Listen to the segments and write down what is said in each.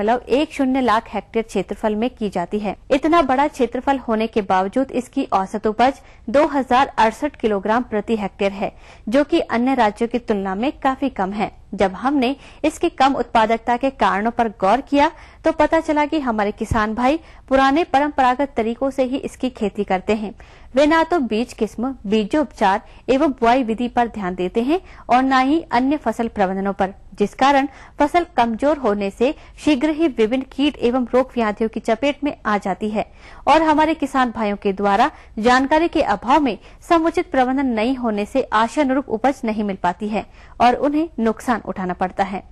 1.0 hectare क्षेत्रफल में की जाती है। इतना बड़ा क्षेत्रफल होने के बावजूद इसकी औसत उपज 2068 किलोग्राम प्रति हेक्टेयर है, जो कि अन्य राज्यों की तुलना में काफी कम है। जब हमने इसकी कम उत्पादकता के कारणों पर गौर किया तो पता चला कि हमारे किसान भाई पुराने परंपरागत तरीकों से ही इसकी खेती करते हैं। वे ना तो बीज किस्म, बीजोपचार एवं बुआई विधि पर ध्यान देते हैं और न ही अन्य फसल प्रबंधनों पर, जिस कारण फसल कमजोर होने से शीघ्र ही विभिन्न कीट एवं रोग व्याधियों की चपेट में आ जाती है और हमारे किसान भाइयों के द्वारा जानकारी के अभाव में समुचित प्रबंधन नहीं होने से आशानुरूप उपज नहीं मिल पाती है और उन्हें नुकसान उठाना पड़ता है।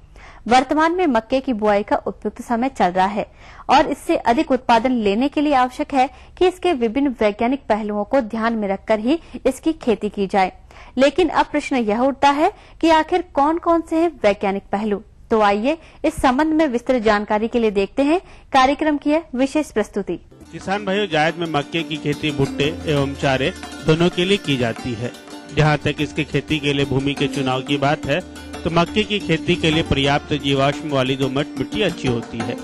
वर्तमान में मक्के की बुआई का उपयुक्त समय चल रहा है और इससे अधिक उत्पादन लेने के लिए आवश्यक है कि इसके विभिन्न वैज्ञानिक पहलुओं को ध्यान में रखकर ही इसकी खेती की जाए। लेकिन अब प्रश्न यह उठता है कि आखिर कौन कौन से हैं वैज्ञानिक पहलू। तो आइए इस संबंध में विस्तृत जानकारी के लिए देखते हैं कार्यक्रम की विशेष प्रस्तुति। किसान भाइयों, जायद में मक्के की खेती भुट्टे एवं चारे दोनों के लिए की जाती है। जहाँ तक इसकी खेती के लिए भूमि के चुनाव की बात है तो मक्के की खेती के लिए पर्याप्त जीवाश्म वाली दोमट मिट्टी अच्छी होती है।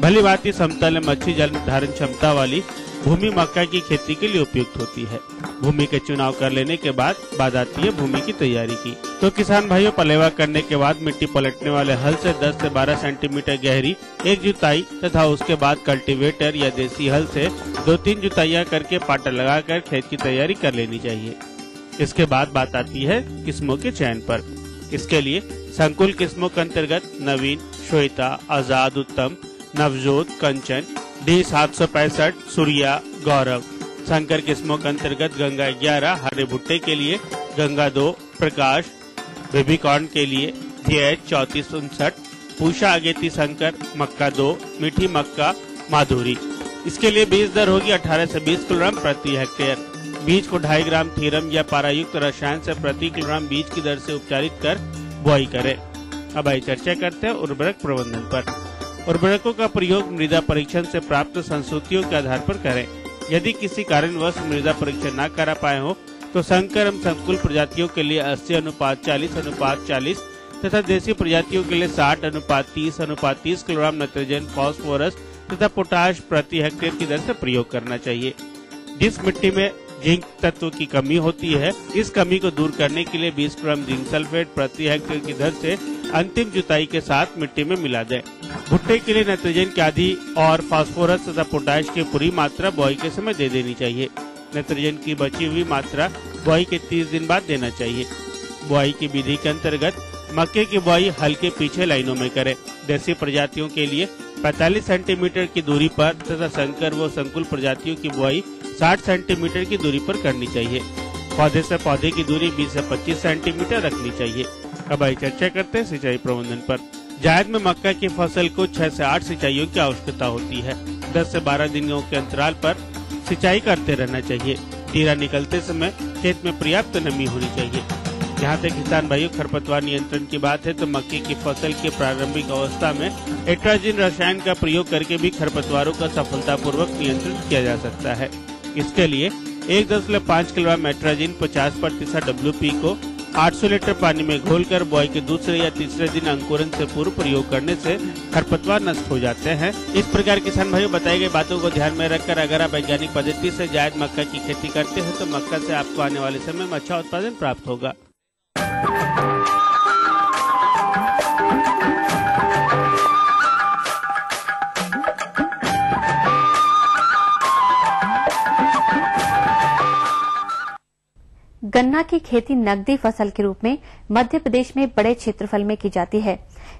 भली भांति समतल एवं अच्छी जल धारण क्षमता वाली भूमि मक्का की खेती के लिए उपयुक्त होती है। भूमि के चुनाव कर लेने के बाद आती है भूमि की तैयारी की। तो किसान भाइयों, पलेवा करने के बाद मिट्टी पलटने वाले हल से 10 से 12 सेंटीमीटर गहरी एक जुताई तथा उसके बाद कल्टीवेटर या देसी हल से 2-3 जुताइयां करके पाटा लगाकर खेत की तैयारी कर लेनी चाहिए। इसके बाद बात आती है किस्मों के चयन पर। इसके लिए संकुल किस्मों के अंतर्गत नवीन, श्वेता, आजाद, उत्तम, नवजोत, कंचन, D765, सूर्या, गौरव। संकर किस्मों के अंतर्गत गंगा 11, हरे भुट्टे के लिए गंगा 2, प्रकाश, बेबी कॉर्न के लिए DH 3459, पूषा अगेती संकर, मक्का 2, मीठी मक्का, माधुरी। इसके लिए बीज दर होगी 18 से 20 किलोग्राम प्रति हेक्टेयर। बीज को 2.5 ग्राम थीरम या पारायुक्त रसायन से प्रति किलोग्राम बीज की दर से उपचारित कर बुआई करें। अब आइए चर्चा करते हैं उर्वरक प्रबंधन पर। उर्वरकों का प्रयोग मृदा परीक्षण से प्राप्त संस्तुतियों के आधार पर करें। यदि किसी कारणवश मृदा परीक्षण न करा पाए हो तो संकर एवं संकुल प्रजातियों के लिए 80:40:40 तथा देसी प्रजातियों के लिए 60:30:30 किलोग्राम नाइट्रोजन, फास्फोरस तथा पोटाश प्रति हेक्टेयर की दर से प्रयोग करना चाहिए। जिस मिट्टी में जिंक तत्व की कमी होती है, इस कमी को दूर करने के लिए 20 ग्राम जिंक सल्फेट प्रति हेक्टेयर की दर से अंतिम जुताई के साथ मिट्टी में मिला दें। भुट्टे के लिए नाइट्रोजन की आधी और फास्फोरस तथा पोटाश की पूरी मात्रा बुआई के समय दे देनी चाहिए। नाइट्रोजन की बची हुई मात्रा बुआई के 30 दिन बाद देना चाहिए। बुआई की विधि के अंतर्गत मक्के की बुआई हल्के पीछे लाइनों में करें। देसी प्रजातियों के लिए 45 सेंटीमीटर की दूरी पर तथा संकर व संकुल प्रजातियों की बुआई 60 सेंटीमीटर की दूरी पर करनी चाहिए। पौधे से पौधे की दूरी 20 से 25 सेंटीमीटर रखनी चाहिए। अब आइए चर्चा करते हैं सिंचाई प्रबंधन पर। जायद में मक्का की फसल को 6 से 8 सिंचाइयों की आवश्यकता होती है। 10 से 12 दिनों के अंतराल पर सिंचाई करते रहना चाहिए। टीरा निकलते समय खेत में पर्याप्त नमी होनी चाहिए। जहाँ तक किसान भाइयों खरपतवार नियंत्रण की बात है तो मक्के की फसल की प्रारंभिक अवस्था में एट्राजिन रसायन का प्रयोग करके भी खरपतवारों का सफलतापूर्वक नियंत्रण किया जा सकता है। इसके लिए 1.5 किलोग्राम एट्राजिन 50% WP को 800 लीटर पानी में घोलकर बुआई के दूसरे या तीसरे दिन अंकुरन से पूर्व प्रयोग करने से खरपतवार नष्ट हो जाते हैं। इस प्रकार किसान भाइयों बताई गई बातों को ध्यान में रखकर अगर आप वैज्ञानिक पद्धति से जायद मक्का की खेती करते हैं तो मक्का से आपको आने वाले समय में अच्छा उत्पादन प्राप्त होगा। गन्ना की खेती नकदी फसल के रूप में मध्य प्रदेश में बड़े क्षेत्रफल में की जाती है,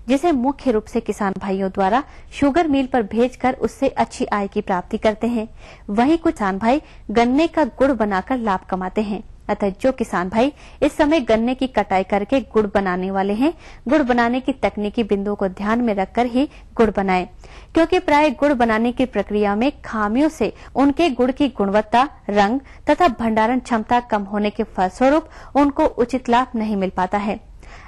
जिसे मुख्य रूप से किसान भाइयों द्वारा शुगर मिल पर भेजकर उससे अच्छी आय की प्राप्ति करते हैं। वहीं कुछ किसान भाई गन्ने का गुड़ बनाकर लाभ कमाते हैं। अतः जो किसान भाई इस समय गन्ने की कटाई करके गुड़ बनाने वाले हैं, गुड़ बनाने की तकनीकी बिंदुओं को ध्यान में रखकर ही गुड़ बनाएं, क्योंकि प्राय गुड़ बनाने की प्रक्रिया में खामियों से उनके गुड़ की गुणवत्ता, रंग तथा भंडारण क्षमता कम होने के फलस्वरूप उनको उचित लाभ नहीं मिल पाता है।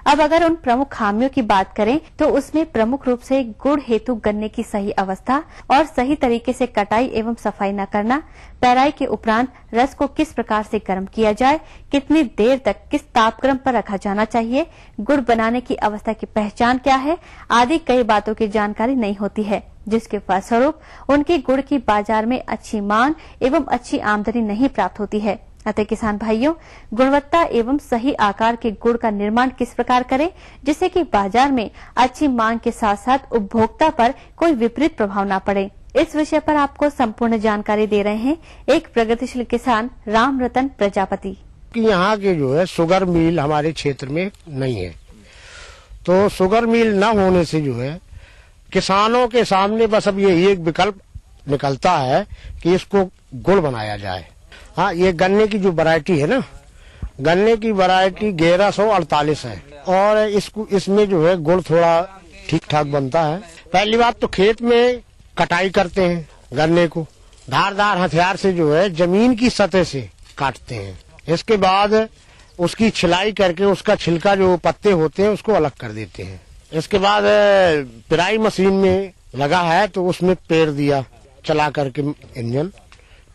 अब अगर उन प्रमुख खामियों की बात करें तो उसमें प्रमुख रूप से गुड़ हेतु गन्ने की सही अवस्था और सही तरीके से कटाई एवं सफाई न करना, पेराई के उपरांत रस को किस प्रकार से गर्म किया जाए, कितनी देर तक किस तापक्रम पर रखा जाना चाहिए, गुड़ बनाने की अवस्था की पहचान क्या है आदि कई बातों की जानकारी नहीं होती है, जिसके फलस्वरूप उनके गुड़ की बाजार में अच्छी मांग एवं अच्छी आमदनी नहीं प्राप्त होती है। अतः किसान भाइयों, गुणवत्ता एवं सही आकार के गुड़ का निर्माण किस प्रकार करें जिससे कि बाजार में अच्छी मांग के साथ साथ उपभोक्ता पर कोई विपरीत प्रभाव न पड़े। इस विषय पर आपको संपूर्ण जानकारी दे रहे हैं एक प्रगतिशील किसान राम रतन प्रजापति। यहाँ के जो है शुगर मिल हमारे क्षेत्र में नहीं है, तो शुगर मिल न होने से जो है किसानों के सामने बस अब ये एक विकल्प निकलता है कि इसको गुड़ बनाया जाए। हाँ, ये गन्ने की जो वैरायटी है ना, गन्ने की वैरायटी 1148 है और इसमें जो है गुड़ थोड़ा ठीक ठाक बनता है। पहली बात तो खेत में कटाई करते हैं, गन्ने को धारदार हथियार से जो है जमीन की सतह से काटते हैं। इसके बाद उसकी छिलाई करके उसका छिलका जो पत्ते होते हैं उसको अलग कर देते हैं। इसके बाद पेराई मशीन में लगा है तो उसमें पेर दिया चला करके इंजन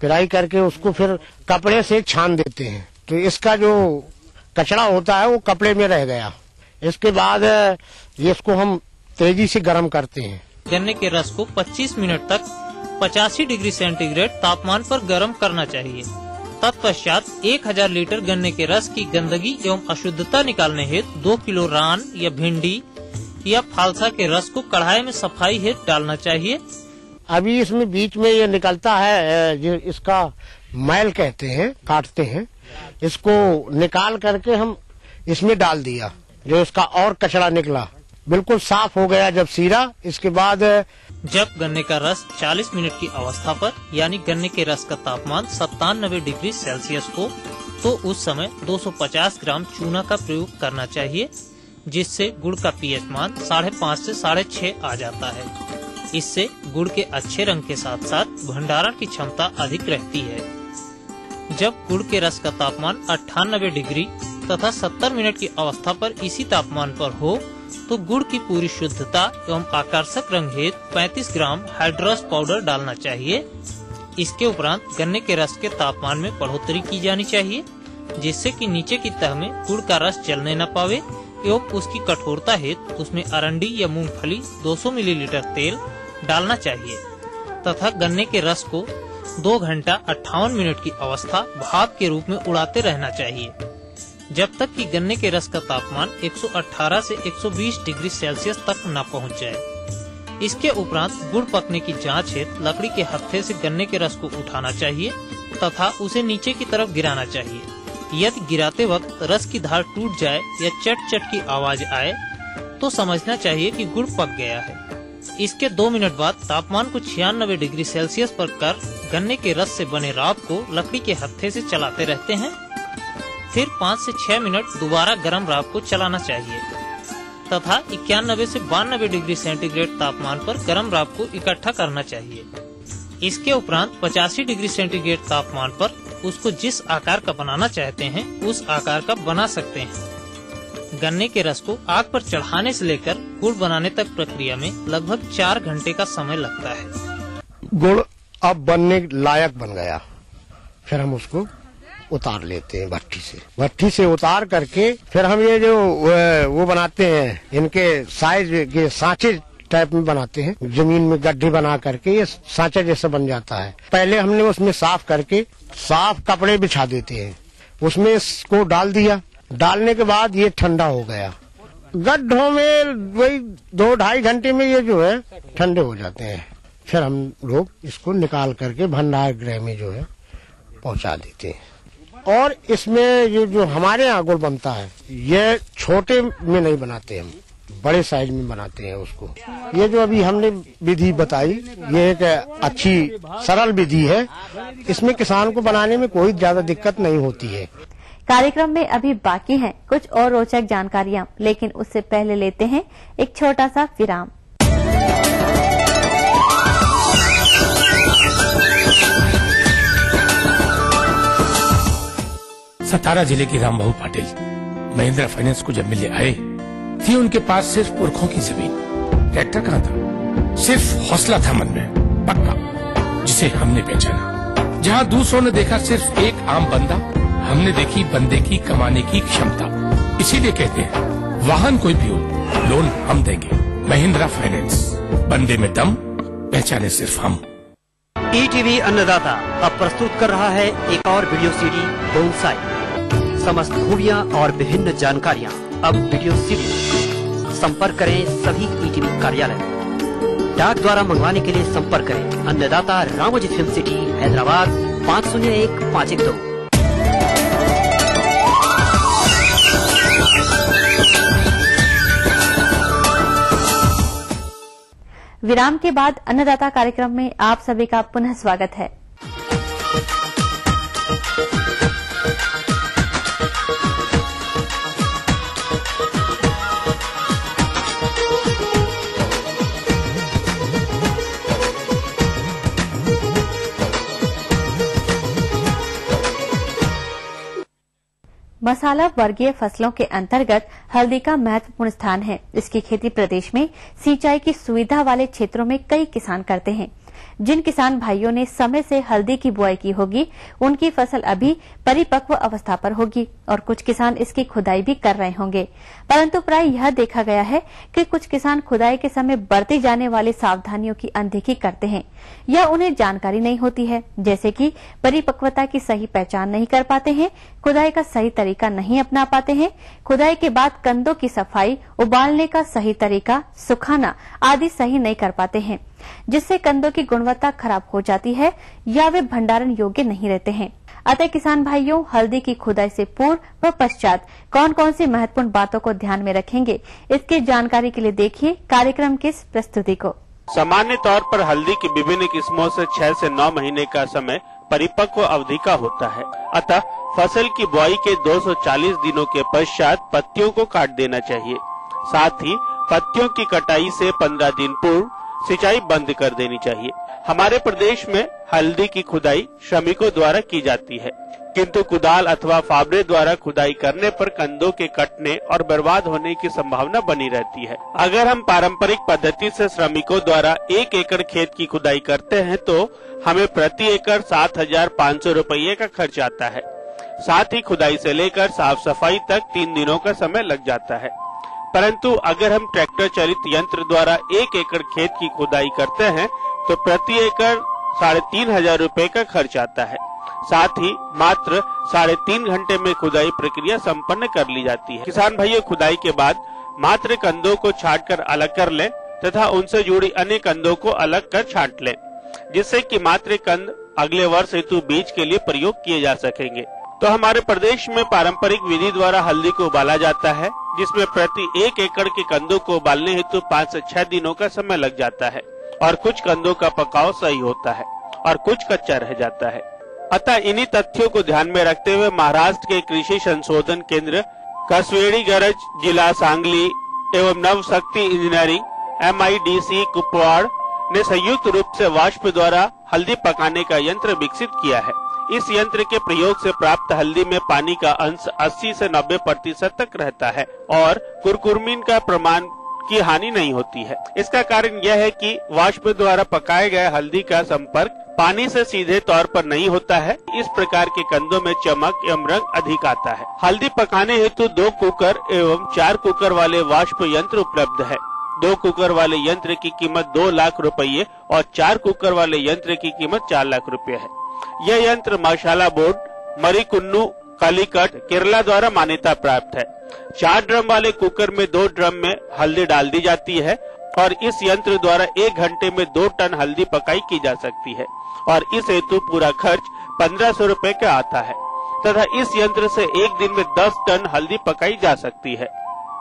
पेराई करके उसको फिर कपड़े से छान देते हैं, तो इसका जो कचरा होता है वो कपड़े में रह गया। इसके बाद इसको हम तेजी से गर्म करते हैं। गन्ने के रस को 25 मिनट तक 85 डिग्री सेंटीग्रेड तापमान पर गर्म करना चाहिए। तत्पश्चात 1000 लीटर गन्ने के रस की गंदगी एवं अशुद्धता निकालने हेतु 2 किलो रान या भिंडी या फालसा के रस को कढ़ाई में सफाई हेतु डालना चाहिए। अभी इसमें बीच में ये निकलता है जो इसका मैल कहते हैं, काटते हैं, इसको निकाल करके हम इसमें डाल दिया, जो इसका और कचरा निकला बिल्कुल साफ हो गया जब सीरा। इसके बाद जब गन्ने का रस 40 मिनट की अवस्था पर यानी गन्ने के रस का तापमान 97 डिग्री सेल्सियस हो तो उस समय 250 ग्राम चूना का प्रयोग करना चाहिए, जिससे गुड़ का पीएच मान 5.5 से 6.5 आ जाता है। इससे गुड़ के अच्छे रंग के साथ साथ भंडारण की क्षमता अधिक रहती है। जब गुड़ के रस का तापमान 98 डिग्री तथा 70 मिनट की अवस्था पर इसी तापमान पर हो तो गुड़ की पूरी शुद्धता एवं आकर्षक रंग हेतु 35 ग्राम हाइड्रस पाउडर डालना चाहिए। इसके उपरांत गन्ने के रस के तापमान में बढ़ोतरी की जानी चाहिए, जिससे कि नीचे की तह में गुड़ का रस जलने न पावे एवं उसकी कठोरता हेतु उसमें अरंडी या मूंगफली 200 मिलीलीटर तेल डालना चाहिए तथा गन्ने के रस को 2 घंटा 58 मिनट की अवस्था भाप के रूप में उड़ाते रहना चाहिए, जब तक कि गन्ने के रस का तापमान 118 से 120 डिग्री सेल्सियस तक न पहुंच जाए। इसके उपरांत गुड़ पकने की जांच हेतु लकड़ी के हत्थे से गन्ने के रस को उठाना चाहिए तथा उसे नीचे की तरफ गिराना चाहिए। यदि गिराते वक्त रस की धार टूट जाए या चट चट की आवाज आए तो समझना चाहिए कि गुड़ पक गया है। इसके 2 मिनट बाद तापमान को 96 डिग्री सेल्सियस पर कर गन्ने के रस से बने राब को लकड़ी के हत्थे से चलाते रहते हैं। फिर 5 से 6 मिनट दोबारा गर्म राब को चलाना चाहिए तथा 91 से 92 डिग्री सेंटीग्रेड तापमान पर गर्म राब को इकट्ठा करना चाहिए। इसके उपरांत 85 डिग्री सेंटीग्रेड तापमान पर उसको जिस आकार का बनाना चाहते हैं उस आकार का बना सकते हैं। गन्ने के रस को आग पर चढ़ाने से लेकर गुड़ बनाने तक प्रक्रिया में लगभग 4 घंटे का समय लगता है। गुड़ अब बनने लायक बन गया, फिर हम उसको उतार लेते हैं भट्टी से उतार करके फिर हम ये जो वो बनाते हैं, इनके साइज के सांचे टाइप में बनाते हैं, जमीन में गड्ढे बना करके ये सांचा जैसा बन जाता है। पहले हमने उसमें साफ करके साफ कपड़े बिछा देते हैं, उसमें इसको डाल दिया। डालने के बाद ये ठंडा हो गया, गड्ढों में वही 2-2.5 घंटे में ये जो है ठंडे हो जाते हैं। फिर हम लोग इसको निकाल करके भंडार गृह में जो है पहुंचा देते हैं। और इसमें ये जो हमारे यहाँ गुड़ बनता है ये छोटे में नहीं बनाते, हम बड़े साइज में बनाते हैं उसको। ये जो अभी हमने विधि बताई ये एक अच्छी सरल विधि है, इसमें किसान को बनाने में कोई ज्यादा दिक्कत नहीं होती है। कार्यक्रम में अभी बाकी हैं कुछ और रोचक जानकारियां, लेकिन उससे पहले लेते हैं एक छोटा सा विराम। सतारा जिले की रामबाबू पाटिल महिंद्रा फाइनेंस को जब मिले आए थी उनके पास सिर्फ पुरखों की जमीन, ट्रैक्टर कहाँ था, सिर्फ हौसला था मन में पक्का, जिसे हमने पहचाना। जहाँ दूसरों ने देखा सिर्फ एक आम बंदा, हमने देखी बंदे की कमाने की क्षमता। इसीलिए कहते हैं वाहन कोई भी हो, लोन हम देंगे। महिंद्रा फाइनेंस, बंदे में दम, पहचाने सिर्फ हम। ईटीवी अन्नदाता अब प्रस्तुत कर रहा है एक और वीडियो सीडी बोनसाई। समस्त खूबियां और विभिन्न जानकारियां अब वीडियो सीडी। संपर्क करें सभी ईटीवी कार्यालय। डाक द्वारा मंगवाने के लिए संपर्क करें अन्नदाता रामोजी फिल्म सिटी, हैदराबाद 501512। विराम के बाद अन्नदाता कार्यक्रम में आप सभी का पुनः स्वागत है। मसाला वर्गीय फसलों के अंतर्गत हल्दी का महत्वपूर्ण स्थान है। इसकी खेती प्रदेश में सिंचाई की सुविधा वाले क्षेत्रों में कई किसान करते हैं। जिन किसान भाइयों ने समय से हल्दी की बुआई की होगी, उनकी फसल अभी परिपक्व अवस्था पर होगी और कुछ किसान इसकी खुदाई भी कर रहे होंगे। परंतु प्राय यह देखा गया है कि कुछ किसान खुदाई के समय बरती जाने वाली सावधानियों की अनदेखी करते हैं या उन्हें जानकारी नहीं होती है, जैसे कि परिपक्वता की सही पहचान नहीं कर पाते हैं, खुदाई का सही तरीका नहीं अपना पाते हैं, खुदाई के बाद कंदों की सफाई, उबालने का सही तरीका, सुखाना आदि सही नहीं कर पाते हैं, जिससे कंदों की गुणवत्ता खराब हो जाती है या वे भंडारण योग्य नहीं रहते हैं। अतः किसान भाइयों, हल्दी की खुदाई से पूर्व व पश्चात कौन कौन सी महत्वपूर्ण बातों को ध्यान में रखेंगे, इसकी जानकारी के लिए देखिए कार्यक्रम की इस प्रस्तुति को। सामान्य तौर पर हल्दी की विभिन्न किस्मों से 6 से 9 महीने का समय परिपक्व अवधि का होता है। अतः फसल की बुआई के 240 दिनों के पश्चात पत्तियों को काट देना चाहिए। साथ ही पत्तियों की कटाई से 15 दिन पूर्व सिंचाई बंद कर देनी चाहिए। हमारे प्रदेश में हल्दी की खुदाई श्रमिकों द्वारा की जाती है, किंतु कुदाल अथवा फावड़े द्वारा खुदाई करने पर कंदों के कटने और बर्बाद होने की संभावना बनी रहती है। अगर हम पारंपरिक पद्धति से श्रमिकों द्वारा 1 एकड़ खेत की खुदाई करते हैं तो हमें प्रति एकड़ 7,500 रुपये का खर्च आता है। साथ ही खुदाई से लेकर साफ सफाई तक 3 दिनों का समय लग जाता है। परंतु अगर हम ट्रैक्टर चलित यंत्र द्वारा 1 एकड़ खेत की खुदाई करते हैं तो प्रति एकड़ 3,500 रुपये का खर्च आता है। साथ ही मात्र 3.5 घंटे में खुदाई प्रक्रिया संपन्न कर ली जाती है। किसान भाइयों, खुदाई के बाद मात्र कंदों को छांटकर अलग कर लें तथा उनसे जुड़ी अन्य कंदों को अलग कर छांट लें, जिससे कि मात्र कंद अगले वर्ष हेतु बीज के लिए प्रयोग किए जा सकेंगे। तो हमारे प्रदेश में पारंपरिक विधि द्वारा हल्दी को उबाला जाता है, जिसमें प्रति 1 एकड़ के कंदों को उबालने हेतु 5 से 6 दिनों का समय लग जाता है और कुछ कंदों का पकाव सही होता है और कुछ कच्चा रह जाता है। अतः इन्हीं तथ्यों को ध्यान में रखते हुए महाराष्ट्र के कृषि संशोधन केंद्र कसवेड़ीगरज, जिला सांगली एवं नव शक्ति इंजीनियरिंग MIDC कुपवाड़ ने संयुक्त रूप से वाष्प द्वारा हल्दी पकाने का यंत्र विकसित किया है। इस यंत्र के प्रयोग से प्राप्त हल्दी में पानी का अंश 80 से 90% तक रहता है और कुरकुमीन का प्रमाण की हानि नहीं होती है। इसका कारण यह है कि वाष्प द्वारा पकाए गए हल्दी का संपर्क पानी से सीधे तौर पर नहीं होता है। इस प्रकार के कंदों में चमक एवं रंग अधिक आता है। हल्दी पकाने हेतु 2 कुकर एवं 4 कुकर वाले वाष्प यंत्र उपलब्ध है। 2 कुकर वाले यंत्र की कीमत 2 लाख रुपये और 4 कुकर वाले यंत्र की कीमत 4 लाख रुपये है। यह यंत्र मशाला बोर्ड, मरिकुन्नू, कालीकट, केरला द्वारा मान्यता प्राप्त है। 4 ड्रम वाले कुकर में 2 ड्रम में हल्दी डाल दी जाती है और इस यंत्र द्वारा 1 घंटे में 2 टन हल्दी पकाई की जा सकती है और इस हेतु पूरा खर्च 1500 रुपए का आता है तथा इस यंत्र से 1 दिन में 10 टन हल्दी पकाई जा सकती है।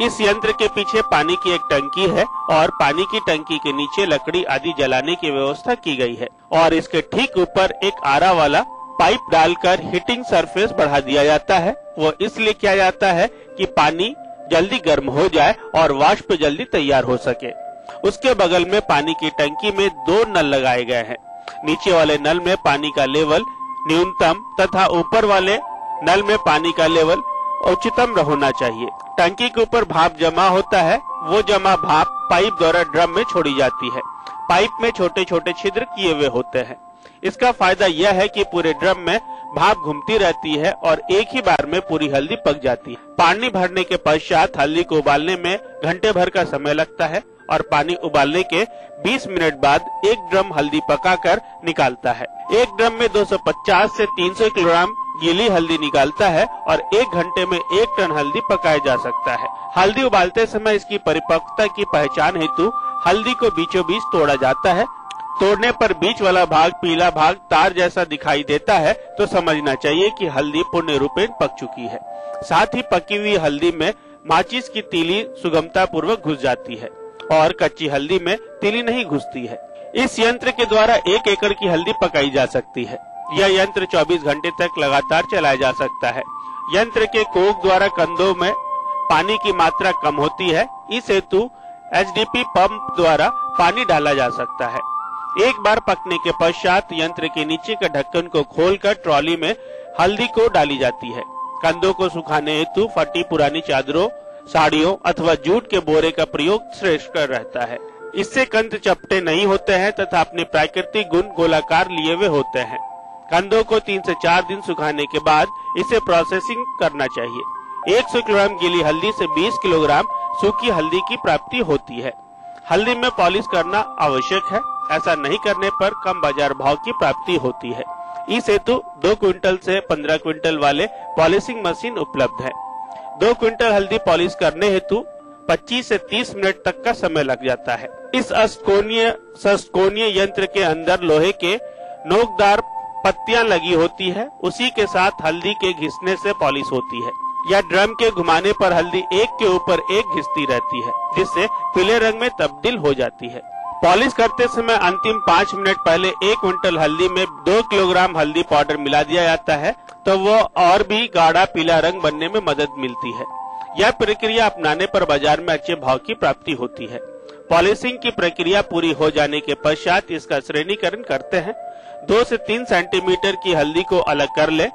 इस यंत्र के पीछे पानी की एक टंकी है और पानी की टंकी के नीचे लकड़ी आदि जलाने की व्यवस्था की गई है और इसके ठीक ऊपर एक आरा वाला पाइप डालकर हीटिंग सरफेस बढ़ा दिया जाता है। वो इसलिए किया जाता है कि पानी जल्दी गर्म हो जाए और वाष्प जल्दी तैयार हो सके। उसके बगल में पानी की टंकी में 2 नल लगाए गए हैं। नीचे वाले नल में पानी का लेवल न्यूनतम तथा ऊपर वाले नल में पानी का लेवल उच्चतम होना चाहिए। टंकी के ऊपर भाप जमा होता है, वो जमा भाप पाइप द्वारा ड्रम में छोड़ी जाती है। पाइप में छोटे छोटे छिद्र किए हुए होते हैं। इसका फायदा यह है कि पूरे ड्रम में भाप घूमती रहती है और एक ही बार में पूरी हल्दी पक जाती है। पानी भरने के पश्चात हल्दी को उबालने में घंटे भर का समय लगता है और पानी उबालने के 20 मिनट बाद एक ड्रम हल्दी पकाकर निकालता है। एक ड्रम में 250 से 300 किलोग्राम गीली हल्दी निकालता है और 1 घंटे में 1 टन हल्दी पकाया जा सकता है। हल्दी उबालते समय इसकी परिपक्वता की पहचान हेतु हल्दी को बीचों बीच तोड़ा जाता है। तोड़ने पर बीच वाला भाग पीला भाग तार जैसा दिखाई देता है तो समझना चाहिए कि हल्दी पूर्ण रूपेण पक चुकी है। साथ ही पकी हुई हल्दी में माचिस की तीली सुगमता पूर्वक घुस जाती है और कच्ची हल्दी में तीली नहीं घुसती है। इस यंत्र के द्वारा 1 एकड़ की हल्दी पकाई जा सकती है। यह यंत्र 24 घंटे तक लगातार चलाया जा सकता है। यंत्र के कोक द्वारा कंदों में पानी की मात्रा कम होती है, इस हेतु HDP पंप द्वारा पानी डाला जा सकता है। एक बार पकने के पश्चात यंत्र के नीचे का ढक्कन को खोलकर ट्रॉली में हल्दी को डाली जाती है। कंदों को सुखाने हेतु फटी पुरानी चादरों, साड़ियों अथवा जूट के बोरे का प्रयोग श्रेष्ठ कर रहता है। इससे कंद चपटे नहीं होते हैं तथा अपने प्राकृतिक गुण गोलाकार लिए हुए होते हैं। कंदों को 3 से 4 दिन सुखाने के बाद इसे प्रोसेसिंग करना चाहिए। 100 किलोग्राम गीली हल्दी से 20 किलोग्राम सूखी हल्दी की प्राप्ति होती है। हल्दी में पॉलिश करना आवश्यक है, ऐसा नहीं करने पर कम बाजार भाव की प्राप्ति होती है। इस हेतु 2 क्विंटल से 15 क्विंटल वाले पॉलिशिंग मशीन उपलब्ध है। 2 क्विंटल हल्दी पॉलिश करने हेतु 25 से 30 मिनट तक का समय लग जाता है। इस षट्कोणीय यंत्र के अंदर लोहे के नोकदार पत्तियां लगी होती है, उसी के साथ हल्दी के घिसने से पॉलिश होती है। या ड्रम के घुमाने पर हल्दी एक के ऊपर एक घिसती रहती है, जिससे पीले रंग में तब्दील हो जाती है। पॉलिश करते समय अंतिम 5 मिनट पहले 1 क्विंटल हल्दी में 2 किलोग्राम हल्दी पाउडर मिला दिया जाता है तो वो और भी गाढ़ा पीला रंग बनने में मदद मिलती है। यह प्रक्रिया अपनाने पर बाजार में अच्छे भाव की प्राप्ति होती है। पॉलिशिंग की प्रक्रिया पूरी हो जाने के पश्चात इसका श्रेणीकरण करते हैं। 2 से 3 सेंटीमीटर की हल्दी को अलग कर ले,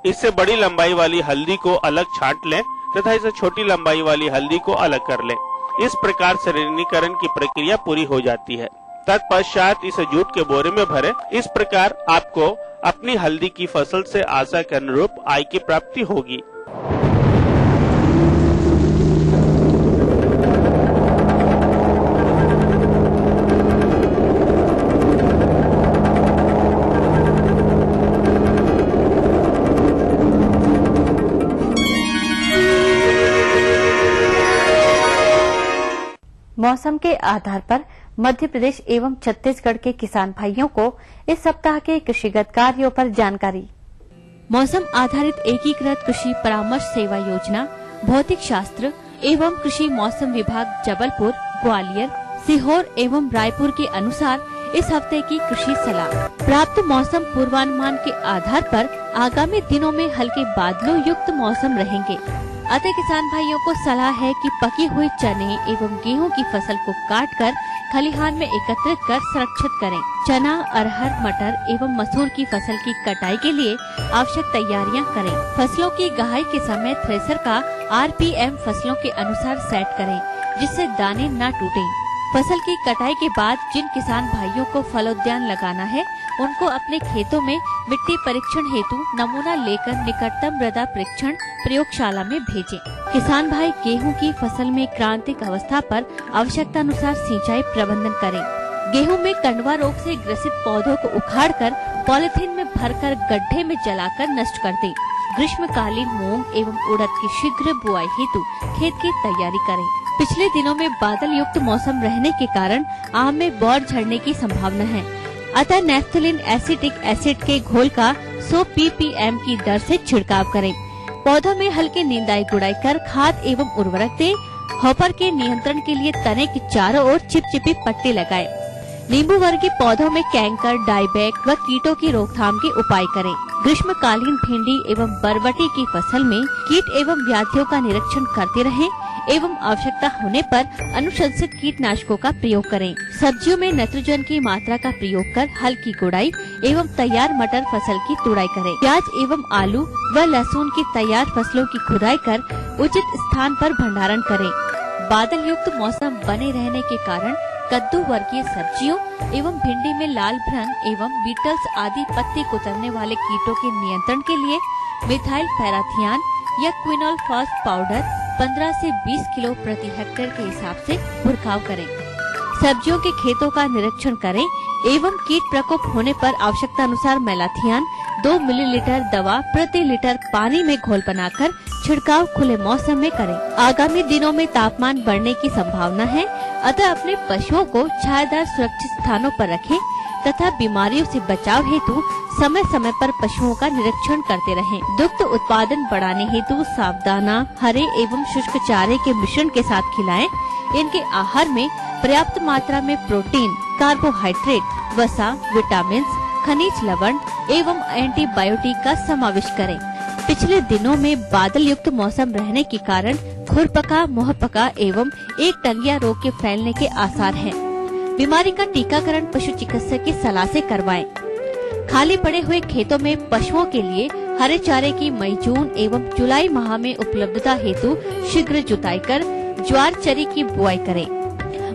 इससे बड़ी लंबाई वाली हल्दी को अलग छांट लें तथा इसे छोटी लंबाई वाली हल्दी को अलग कर लें। इस प्रकार श्रेणीकरण की प्रक्रिया पूरी हो जाती है। तत्पश्चात इसे जूट के बोरे में भरें। इस प्रकार आपको अपनी हल्दी की फसल से आशा के अनुरूप आय की प्राप्ति होगी। मौसम के आधार पर मध्य प्रदेश एवं छत्तीसगढ़ के किसान भाइयों को इस सप्ताह के कृषिगत कार्यों पर जानकारी। मौसम आधारित एकीकृत कृषि परामर्श सेवा योजना, भौतिक शास्त्र एवं कृषि मौसम विभाग जबलपुर, ग्वालियर, सीहोर एवं रायपुर के अनुसार इस हफ्ते की कृषि सलाह। प्राप्त मौसम पूर्वानुमान के आधार पर आगामी दिनों में हल्के बादलों युक्त मौसम रहेंगे। अतः किसान भाइयों को सलाह है कि पकी हुई चने एवं गेहूं की फसल को काटकर खलिहान में एकत्रित कर संरक्षित करें। चना, अरहर, मटर एवं मसूर की फसल की कटाई के लिए आवश्यक तैयारियां करें। फसलों की गहाई के समय थ्रेसर का RPM फसलों के अनुसार सेट करें, जिससे दाने न टूटें। फसल की कटाई के बाद जिन किसान भाइयों को फलोद्यान लगाना है, उनको अपने खेतों में मिट्टी परीक्षण हेतु नमूना लेकर निकटतम मृदा परीक्षण प्रयोगशाला में भेजें। किसान भाई गेहूं की फसल में क्रांतिक अवस्था पर आवश्यकता अनुसार सिंचाई प्रबंधन करें। गेहूं में कंडवा रोग से ग्रसित पौधों को उखाड़कर पॉलिथीन में भरकर गड्ढे में जलाकर नष्ट कर दें। ग्रीष्मकालीन मूंग एवं उड़द की शीघ्र बुआई हेतु खेत की तैयारी करें। पिछले दिनों में बादल युक्त मौसम रहने के कारण आम में बौर झड़ने की संभावना है, अतः नेफ्थलीन एसिटिक एसिड के घोल का 100 ppm की दर से छिड़काव करें। पौधों में हल्के नींदाई गुड़ाई कर खाद एवं उर्वरक दें। हॉपर के नियंत्रण के लिए तने के चारों ओर चिपचिपी पट्टी लगाएं। नींबू वर्गीय पौधों में कैंकर, डायबैक व कीटों की रोकथाम के उपाय करें। ग्रीष्मकालीन भिंडी एवं बरबटी की फसल में कीट एवं व्याधियों का निरीक्षण करते रहें। एवं आवश्यकता होने पर अनुशंसित कीटनाशकों का प्रयोग करें। सब्जियों में नाइट्रोजन की मात्रा का प्रयोग कर हल्की गुड़ाई एवं तैयार मटर फसल की तुड़ाई करें। प्याज एवं आलू व लहसुन की तैयार फसलों की खुदाई कर उचित स्थान पर भंडारण करें। बादल युक्त मौसम बने रहने के कारण कद्दू वर्गीय सब्जियों एवं भिंडी में लाल भ्रंग एवं बीटल्स आदि पत्ते कुतरने वाले कीटों के नियंत्रण के लिए मिथाइल पैराथियान या क्विनोल फास्ट पाउडर 15 से 20 किलो प्रति हेक्टेयर के हिसाब से छिड़काव करें। सब्जियों के खेतों का निरीक्षण करें एवं कीट प्रकोप होने पर आवश्यकता अनुसार मेलाथियान 2 मिलीलीटर दवा प्रति लीटर पानी में घोल बनाकर छिड़काव खुले मौसम में करें। आगामी दिनों में तापमान बढ़ने की संभावना है, अतः अपने पशुओं को छायादार सुरक्षित स्थानों पर रखें तथा बीमारियों से बचाव हेतु समय समय पर पशुओं का निरीक्षण करते रहें। दुग्ध उत्पादन बढ़ाने हेतु साबुदाना, हरे एवं शुष्क चारे के मिश्रण के साथ खिलाएं। इनके आहार में पर्याप्त मात्रा में प्रोटीन, कार्बोहाइड्रेट, वसा, विटामिन, खनिज लवण एवं एंटीबायोटिक का समावेश करें। पिछले दिनों में बादल युक्त मौसम रहने के कारण खुरपका, मुहपका एवं एक टंगिया रोग के फैलने के आसार हैं। बीमारी का टीकाकरण पशु चिकित्सक की सलाह से करवाएं। खाली पड़े हुए खेतों में पशुओं के लिए हरे चारे की मई, जून एवं जुलाई माह में उपलब्धता हेतु शीघ्र जुताई कर ज्वार चरी की बुआई करें।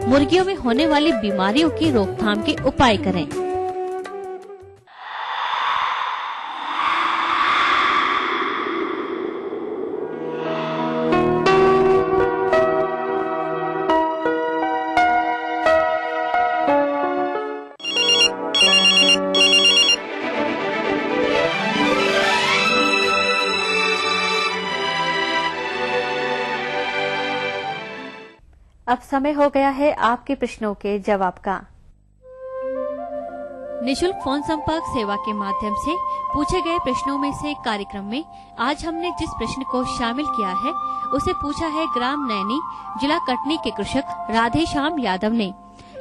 मुर्गियों में होने वाली बीमारियों की रोकथाम के उपाय करें। अब समय हो गया है आपके प्रश्नों के जवाब का। निशुल्क फोन संपर्क सेवा के माध्यम से पूछे गए प्रश्नों में से कार्यक्रम में आज हमने जिस प्रश्न को शामिल किया है उसे पूछा है ग्राम नैनी, जिला कटनी के कृषक राधेश्याम यादव ने।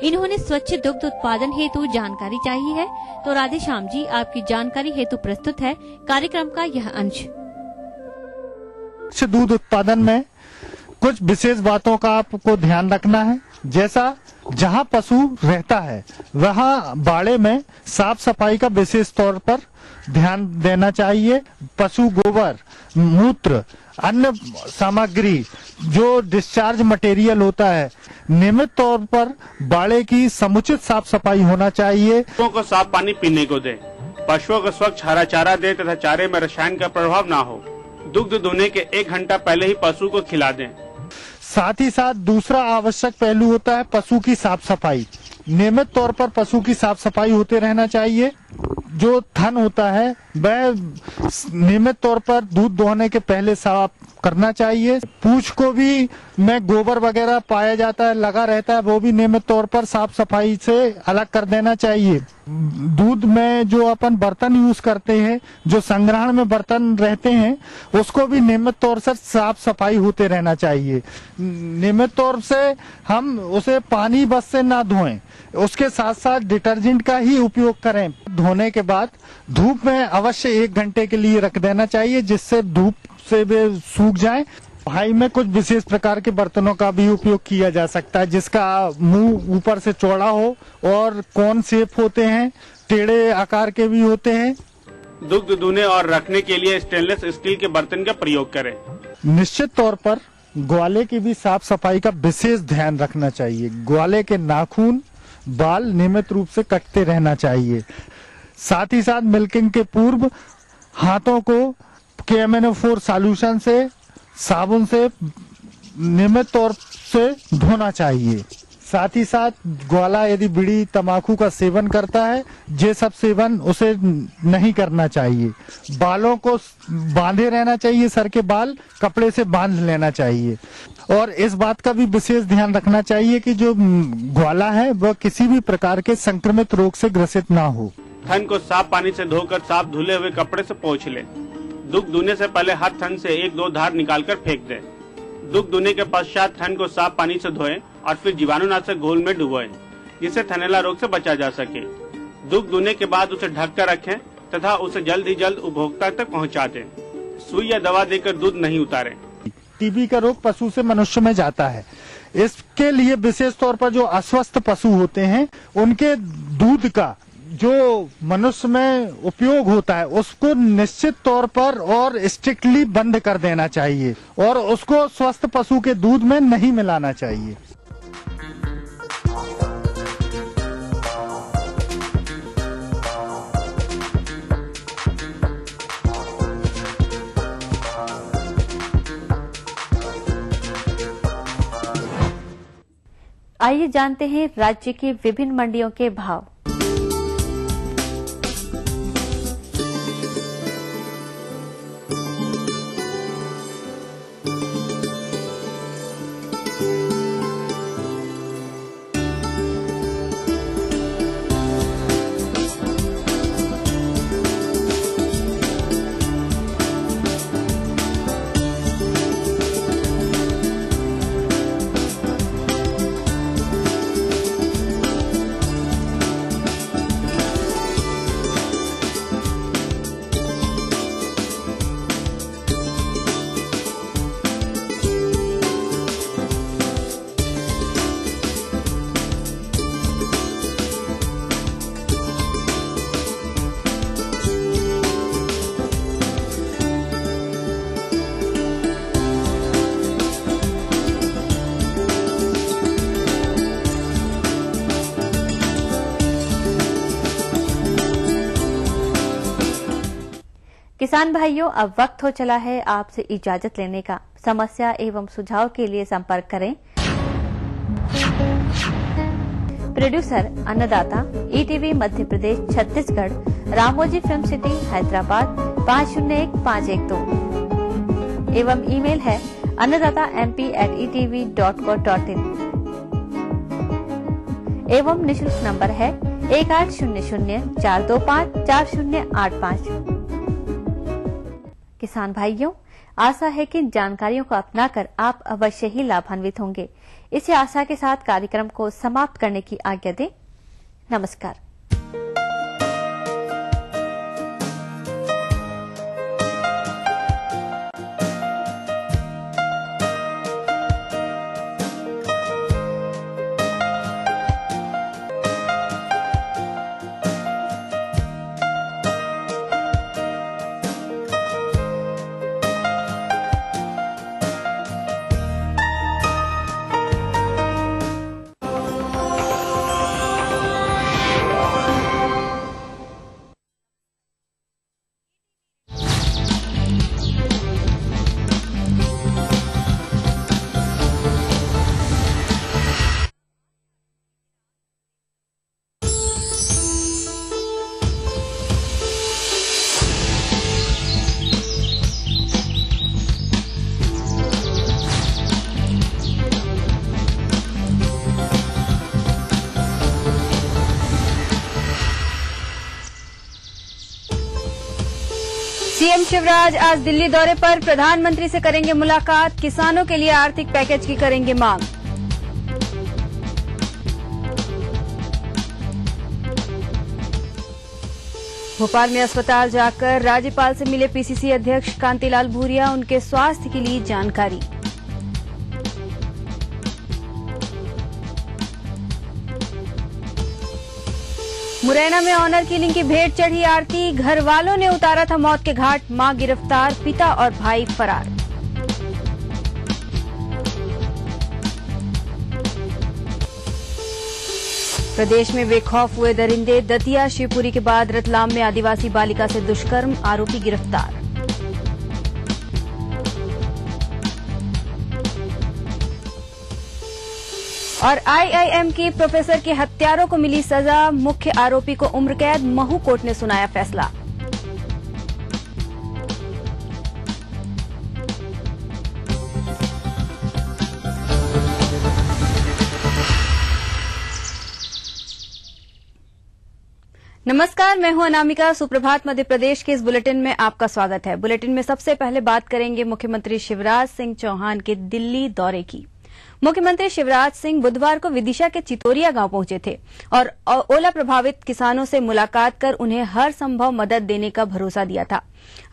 इन्होंने स्वच्छ दुग्ध उत्पादन हेतु जानकारी चाहिए है, तो राधेश्याम जी आपकी जानकारी हेतु प्रस्तुत है कार्यक्रम का यह अंश। दूध उत्पादन में कुछ विशेष बातों का आपको ध्यान रखना है। जैसा जहां पशु रहता है वहां बाड़े में साफ सफाई का विशेष तौर पर ध्यान देना चाहिए। पशु गोबर, मूत्र, अन्य सामग्री जो डिस्चार्ज मटेरियल होता है, नियमित तौर पर बाड़े की समुचित साफ सफाई होना चाहिए। पशुओं को साफ पानी पीने को दें। पशुओं को स्वच्छ हरा चारा दें तथा चारे में रसायन का प्रभाव न हो। दुग्ध दुहने के 1 घंटा पहले ही पशु को खिला दें। साथ ही साथ दूसरा आवश्यक पहलू होता है पशु की साफ सफाई। नियमित तौर पर पशु की साफ सफाई होते रहना चाहिए। जो थन होता है वह नियमित तौर पर दूध दोहने के पहले साफ करना चाहिए। पूंछ को भी में गोबर वगैरह पाया जाता है, लगा रहता है, वो भी नियमित तौर पर साफ सफाई से अलग कर देना चाहिए। दूध में जो अपन बर्तन यूज करते हैं, जो संग्रहण में बर्तन रहते हैं, उसको भी नियमित तौर से साफ सफाई होते रहना चाहिए। नियमित तौर से हम उसे पानी बस से ना धोएं, उसके साथ साथ डिटर्जेंट का ही उपयोग करें। धोने के बाद धूप में अवश्य 1 घंटे के लिए रख देना चाहिए, जिससे धूप से वे सूख जाए। भाई में कुछ विशेष प्रकार के बर्तनों का भी उपयोग किया जा सकता है, जिसका मुंह ऊपर से चौड़ा हो और कौन शेप होते हैं, टेढ़े आकार के भी होते हैं। दुग्ध दुहने और रखने के लिए स्टेनलेस स्टील के बर्तन का प्रयोग करें। निश्चित तौर पर ग्वाले की भी साफ सफाई का विशेष ध्यान रखना चाहिए। ग्वाले के नाखून, बाल नियमित रूप से कटते रहना चाहिए। साथ ही साथ मिल्किंग के पूर्व हाथों को KMNO4 सॉल्यूशन से, साबुन से नियमित तौर से धोना चाहिए। साथ ही साथ ग्वाला यदि बीड़ी तंबाकू का सेवन करता है, ये सब सेवन उसे नहीं करना चाहिए। बालों को बांधे रहना चाहिए, सर के बाल कपड़े से बांध लेना चाहिए। और इस बात का भी विशेष ध्यान रखना चाहिए कि जो ग्वाला है वह किसी भी प्रकार के संक्रमित रोग से ग्रसित ना हो। थन को साफ पानी से धोकर साफ धुले हुए कपड़े से पोंछ ले। दुग्ध दुहने से पहले हर थन से 1-2 धार निकालकर फेंक दें। दुग्ध दुहने के पश्चात थन को साफ पानी से धोएं और फिर जीवाणुनाशक घोल में डुबोएं, जिससे थनैला रोग से बचा जा सके। दुग्ध दुहने के बाद उसे ढक कर रखें तथा उसे जल्द ही जल्द उपभोक्ता तक पहुंचा दें। सुई या दवा देकर दूध नहीं उतारें। टीबी का रोग पशु से मनुष्य में जाता है। इसके लिए विशेष तौर पर जो अस्वस्थ पशु होते हैं उनके दूध का जो मनुष्य में उपयोग होता है उसको निश्चित तौर पर और स्ट्रिक्टली बंद कर देना चाहिए और उसको स्वस्थ पशु के दूध में नहीं मिलाना चाहिए। आइए जानते हैं राज्य की विभिन्न मंडियों के भाव। किसान भाइयों, अब वक्त हो चला है आपसे इजाजत लेने का। समस्या एवं सुझाव के लिए संपर्क करें प्रोड्यूसर अन्नदाता, ETV Madhya Pradesh Chhattisgarh, Ramoji film city, Hyderabad 501512 एवं ईमेल है annadatamp@etv.co.in एवं निःशुल्क नंबर है 1800-425-4085। किसान भाइयों, आशा है कि इन जानकारियों को अपनाकर आप अवश्य ही लाभान्वित होंगे। इसी आशा के साथ कार्यक्रम को समाप्त करने की आज्ञा दें। नमस्कार। सीएम शिवराज आज दिल्ली दौरे पर, प्रधानमंत्री से करेंगे मुलाकात, किसानों के लिए आर्थिक पैकेज की करेंगे मांग। भोपाल में अस्पताल जाकर राज्यपाल से मिले पीसीसी अध्यक्ष कांतिलाल भूरिया, उनके स्वास्थ्य की ली जानकारी। मुरैना में ऑनर किलिंग की भेंट चढ़ी आरती, घर वालों ने उतारा था मौत के घाट, मां गिरफ्तार, पिता और भाई फरार। प्रदेश में बेखौफ हुए दरिंदे, दतिया शिवपुरी के बाद रतलाम में आदिवासी बालिका से दुष्कर्म, आरोपी गिरफ्तार। और आईआईएम की प्रोफेसर के हत्यारों को मिली सजा, मुख्य आरोपी को उम्र कैद, महू कोर्ट ने सुनाया फैसला। नमस्कार, मैं हूं अनामिका। सुप्रभात मध्य प्रदेश के इस बुलेटिन में आपका स्वागत है। बुलेटिन में सबसे पहले बात करेंगे मुख्यमंत्री शिवराज सिंह चौहान के दिल्ली दौरे की। मुख्यमंत्री शिवराज सिंह बुधवार को विदिशा के चितोरिया गांव पहुंचे थे और ओला प्रभावित किसानों से मुलाकात कर उन्हें हर संभव मदद देने का भरोसा दिया था।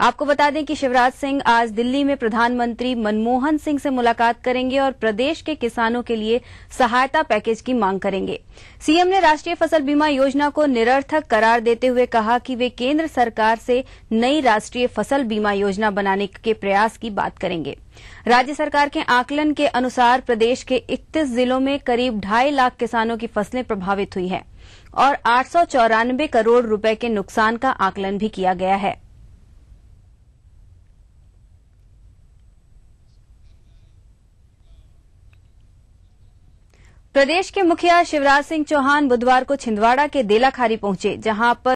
आपको बता दें कि शिवराज सिंह आज दिल्ली में प्रधानमंत्री मनमोहन सिंह से मुलाकात करेंगे और प्रदेश के किसानों के लिए सहायता पैकेज की मांग करेंगे। सीएम ने राष्ट्रीय फसल बीमा योजना को निरर्थक करार देते हुए कहा कि वे केंद्र सरकार से नई राष्ट्रीय फसल बीमा योजना बनाने के प्रयास की बात करेंगे। राज्य सरकार के आकलन के अनुसार प्रदेश के 31 जिलों में करीब 2.5 लाख किसानों की फसलें प्रभावित हुई हैं और 894 करोड़ रुपए के नुकसान का आकलन भी किया गया है। प्रदेश के मुखिया शिवराज सिंह चौहान बुधवार को छिंदवाड़ा के देलाखारी पहुंचे, जहां पर